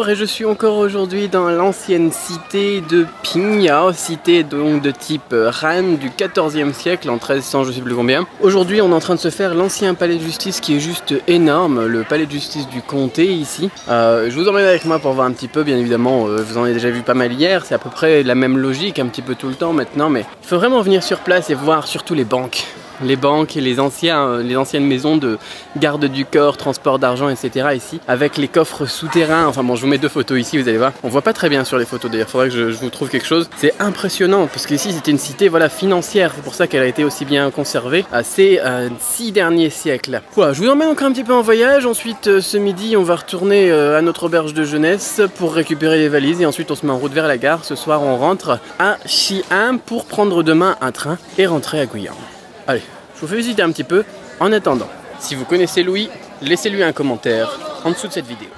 et je suis encore aujourd'hui dans l'ancienne cité de Pingao, cité donc de type Han du 14e siècle, en 1300 je sais plus combien. Aujourd'hui on est en train de se faire l'ancien palais de justice qui est juste énorme, le palais de justice du comté ici. Je vous emmène avec moi pour voir un petit peu, bien évidemment, vous en avez déjà vu pas mal hier, c'est à peu près la même logique un petit peu tout le temps maintenant, mais il faut vraiment venir sur place et voir surtout les banques. Les banques et les anciennes maisons de garde du corps, transport d'argent, etc. ici, avec les coffres souterrains. Enfin bon, je vous mets deux photos ici, vous allez voir. On voit pas très bien sur les photos d'ailleurs, faudrait que je vous trouve quelque chose. C'est impressionnant, parce qu'ici c'était une cité voilà, financière, c'est pour ça qu'elle a été aussi bien conservée à ces 6 derniers siècles. Voilà, je vous emmène encore un petit peu en voyage. Ensuite, ce midi, on va retourner à notre auberge de jeunesse pour récupérer les valises et ensuite on se met en route vers la gare. Ce soir, on rentre à Xi'an pour prendre demain un train et rentrer à Guiyang. Allez, je vous fais visiter un petit peu. En attendant, si vous connaissez Louis, laissez-lui un commentaire en dessous de cette vidéo.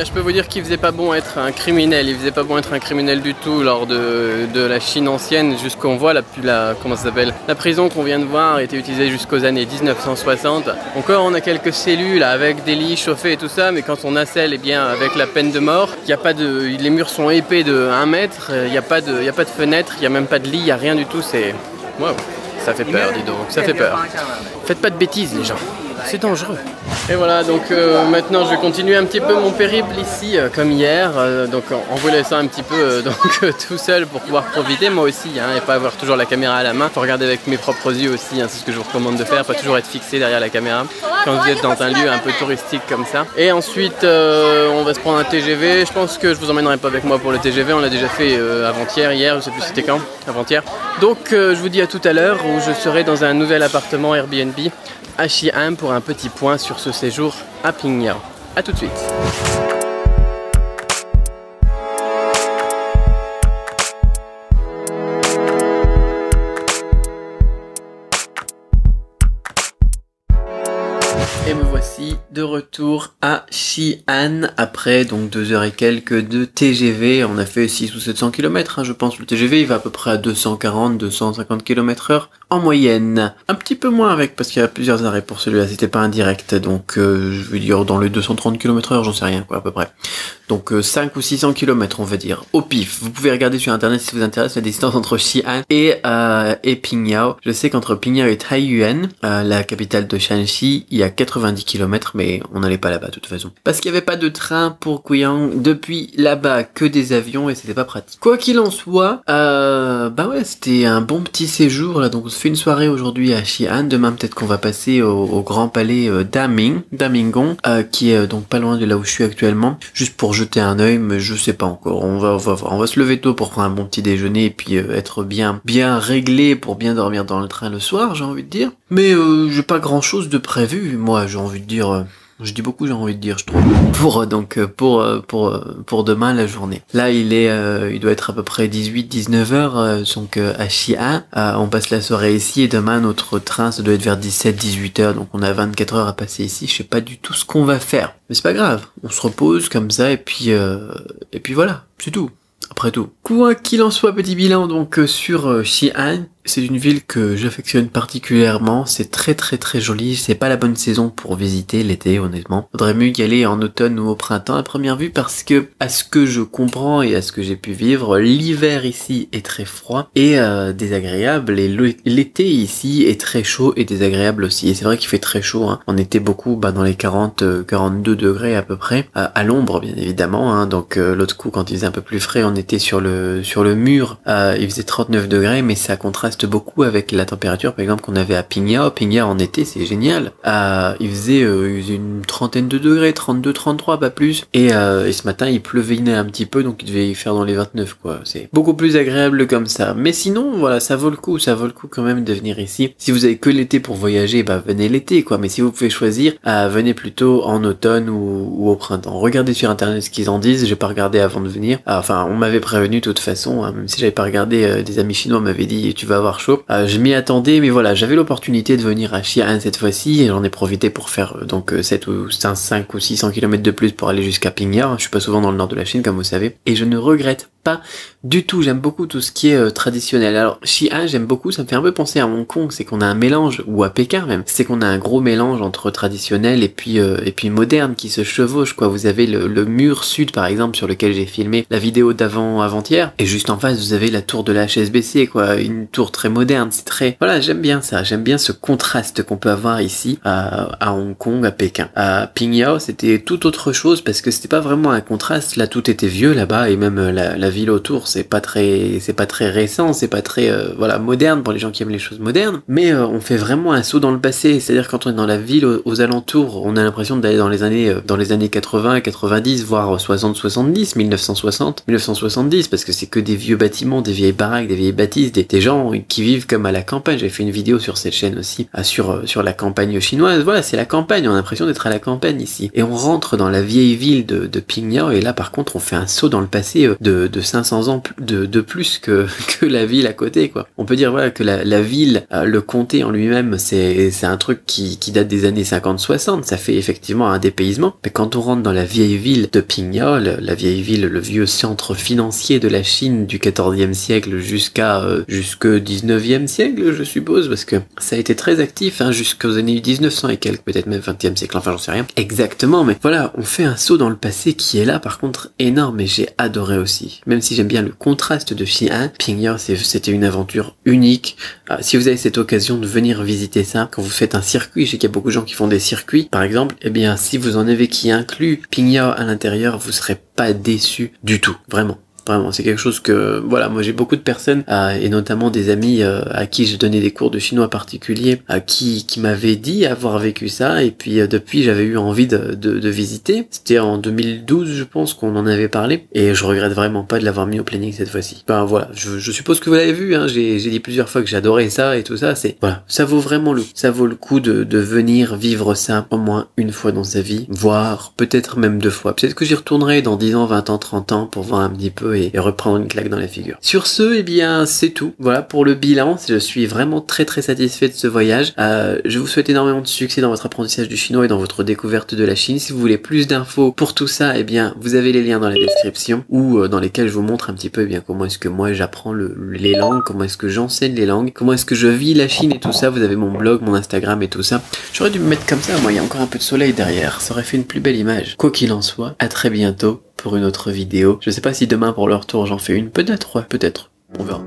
Je peux vous dire qu'il faisait pas bon être un criminel, il faisait pas bon être un criminel du tout lors de la Chine ancienne, jusqu'on voit comment ça s'appelle, la prison qu'on vient de voir a été utilisée jusqu'aux années 1960. Encore on a quelques cellules avec des lits chauffés et tout ça, mais quand on nacelle, eh bien avec la peine de mort, les murs sont épais de 1 mètre, il n'y a pas de fenêtre, il n'y a même pas de lit, il n'y a rien du tout, c'est... Wow, ça fait peur, dis donc, ça fait peur. Faites pas de bêtises les gens, c'est dangereux. Et voilà, donc maintenant je vais continuer un petit peu mon périple ici comme hier, donc en vous laissant un petit peu tout seul pour pouvoir profiter moi aussi, hein, et pas avoir toujours la caméra à la main. Faut regarder avec mes propres yeux aussi, hein, c'est ce que je vous recommande de faire, pas toujours être fixé derrière la caméra quand vous êtes dans un lieu un peu touristique comme ça. Et ensuite on va se prendre un TGV, je pense que je vous emmènerai pas avec moi pour le TGV, on l'a déjà fait avant-hier, hier, je sais plus c'était quand, avant-hier. Donc je vous dis à tout à l'heure où je serai dans un nouvel appartement Airbnb à Xi'an pour un petit point sur ce séjour à Pingao. A tout de suite. Et me voici de retour à Xi'an après donc 2 heures et quelques de TGV. On a fait 600 ou 700 km, hein, je pense. Le TGV il va à peu près à 240-250 km/h en moyenne. Un petit peu moins avec parce qu'il y a plusieurs arrêts pour celui-là, c'était pas un direct. Donc je veux dire dans les 230 km/h, j'en sais rien quoi à peu près. Donc 5 ou 600 km on va dire, au pif. Vous pouvez regarder sur internet si ça vous intéresse la distance entre Xi'an et Pingao. Je sais qu'entre Pingao et Taiyuan, la capitale de Shanxi, il y a 90 km mais on n'allait pas là-bas de toute façon. Parce qu'il n'y avait pas de train pour Guiyang depuis là-bas, que des avions et c'était pas pratique. Quoi qu'il en soit, bah ouais c'était un bon petit séjour là, donc on se fait une soirée aujourd'hui à Xi'an. Demain peut-être qu'on va passer au grand palais Damingong, qui est donc pas loin de là où je suis actuellement, juste pour jeter un œil, mais je sais pas encore. On va voir. On va se lever tôt pour prendre un bon petit déjeuner et puis être bien réglé pour bien dormir dans le train le soir, j'ai envie de dire. Mais j'ai pas grand chose de prévu, moi j'ai envie de dire. Je dis beaucoup, j'ai envie de dire, je trouve. Pour demain la journée. Là, il doit être à peu près 18-19 heures, donc à Xi'an. On passe la soirée ici et demain notre train, ça doit être vers 17-18 heures, donc on a 24 heures à passer ici. Je sais pas du tout ce qu'on va faire, mais c'est pas grave. On se repose comme ça et puis voilà, c'est tout. Après tout. Quoi qu'il en soit, petit bilan donc sur Xi'an, C'est une ville que j'affectionne particulièrement, c'est très très très joli, c'est pas la bonne saison pour visiter l'été honnêtement. Faudrait mieux y aller en automne ou au printemps à première vue parce que, à ce que je comprends et à ce que j'ai pu vivre, l'hiver ici est très froid et désagréable et l'été ici est très chaud et désagréable aussi. Et c'est vrai qu'il fait très chaud, hein. On était beaucoup dans les 42 degrés à peu près, à l'ombre bien évidemment, hein. Donc l'autre coup quand il faisait un peu plus frais on était sur le mur, il faisait 39 degrés mais ça contraste beaucoup avec la température par exemple qu'on avait à Pinhao. Pinhao en été c'est génial, il faisait une trentaine de degrés, 32, 33 pas plus, et ce matin il pleuvait un petit peu donc il devait y faire dans les 29 quoi. C'est beaucoup plus agréable comme ça, mais sinon voilà, ça vaut le coup quand même de venir ici. Si vous avez que l'été pour voyager, venez l'été quoi, mais si vous pouvez choisir, venez plutôt en automne ou au printemps. Regardez sur internet ce qu'ils en disent, j'ai pas regardé avant de venir, enfin on m'avait prévenu de toute façon, hein, même si j'avais pas regardé, des amis chinois m'avaient dit tu vas avoir chaud. Je m'y attendais, mais voilà, j'avais l'opportunité de venir à Xi'an cette fois-ci et j'en ai profité pour faire 7 ou 5 ou 600 km de plus pour aller jusqu'à Pinhao. Je suis pas souvent dans le nord de la Chine comme vous savez et je ne regrette pas du tout, j'aime beaucoup tout ce qui est traditionnel. Alors Xi'an j'aime beaucoup, ça me fait un peu penser à Hong Kong, c'est qu'on a un mélange, ou à Pékin même, c'est qu'on a un gros mélange entre traditionnel et puis moderne qui se chevauche quoi. Vous avez le mur sud par exemple sur lequel j'ai filmé la vidéo avant-hier, et juste en face vous avez la tour de la HSBC quoi, une tour très moderne, c'est très... Voilà, j'aime bien ça, j'aime bien ce contraste qu'on peut avoir ici à Hong Kong, à Pékin. À Pinhao c'était tout autre chose parce que c'était pas vraiment un contraste, là tout était vieux là-bas et même la ville autour c'est pas très récent, c'est pas très moderne pour les gens qui aiment les choses modernes, mais on fait vraiment un saut dans le passé, c'est-à-dire quand on est dans la ville aux alentours, on a l'impression d'aller dans les années 80, 90, voire 60, 70, 1960, 1970, parce que c'est que des vieux bâtiments, des vieilles baraques, des vieilles bâtisses, des gens qui vivent comme à la campagne. J'avais fait une vidéo sur cette chaîne aussi, sur la campagne chinoise. Voilà, c'est la campagne, on a l'impression d'être à la campagne ici. Et on rentre dans la vieille ville de Pinhao, et là par contre on fait un saut dans le passé de 500 ans de plus que la ville à côté quoi. On peut dire voilà que la ville, le comté en lui-même c'est un truc qui date des années 50-60, ça fait effectivement un dépaysement, mais quand on rentre dans la vieille ville de Pinhao, la vieille ville, le vieux centre financier de la Chine du 14e siècle jusque 19e siècle je suppose, parce que ça a été très actif jusqu'aux années 1900 et quelques, peut-être même 20e siècle, enfin j'en sais rien exactement, mais voilà, on fait un saut dans le passé qui est là par contre énorme, et j'ai adoré aussi, même si j'aime bien le contraste de Xi'an. Pinhao c'était une aventure unique. Si vous avez cette occasion de venir visiter ça, quand vous faites un circuit, je sais qu'il y a beaucoup de gens qui font des circuits par exemple, eh bien si vous en avez qui inclut Pinhao à l'intérieur, vous serez pas déçus du tout, vraiment. Vraiment, c'est quelque chose que, voilà, moi j'ai beaucoup de personnes, et notamment des amis à qui j'ai donné des cours de chinois particuliers, qui m'avaient dit avoir vécu ça, et puis depuis j'avais eu envie de visiter. C'était en 2012 je pense qu'on en avait parlé, et je regrette vraiment pas de l'avoir mis au planning cette fois-ci. Enfin voilà, je suppose que vous l'avez vu, j'ai dit plusieurs fois que j'adorais ça et tout ça, voilà, ça vaut vraiment ça vaut le coup de venir vivre ça au moins une fois dans sa vie, voire peut-être même 2 fois. Peut-être que j'y retournerai dans 10 ans, 20 ans, 30 ans pour voir un petit peu et reprendre une claque dans la figure. Sur ce, eh bien, c'est tout. Voilà pour le bilan. Je suis vraiment très très satisfait de ce voyage. Je vous souhaite énormément de succès dans votre apprentissage du chinois et dans votre découverte de la Chine. Si vous voulez plus d'infos pour tout ça, eh bien, vous avez les liens dans la description ou dans lesquels je vous montre un petit peu, eh bien, comment est-ce que moi j'apprends les langues, comment est-ce que j'enseigne les langues, comment est-ce que je vis la Chine et tout ça. Vous avez mon blog, mon Instagram et tout ça. J'aurais dû me mettre comme ça. Moi, il y a encore un peu de soleil derrière. Ça aurait fait une plus belle image. Quoi qu'il en soit, à très bientôt pour une autre vidéo. Je sais pas si demain pour le retour j'en fais une, peut-être, on verra.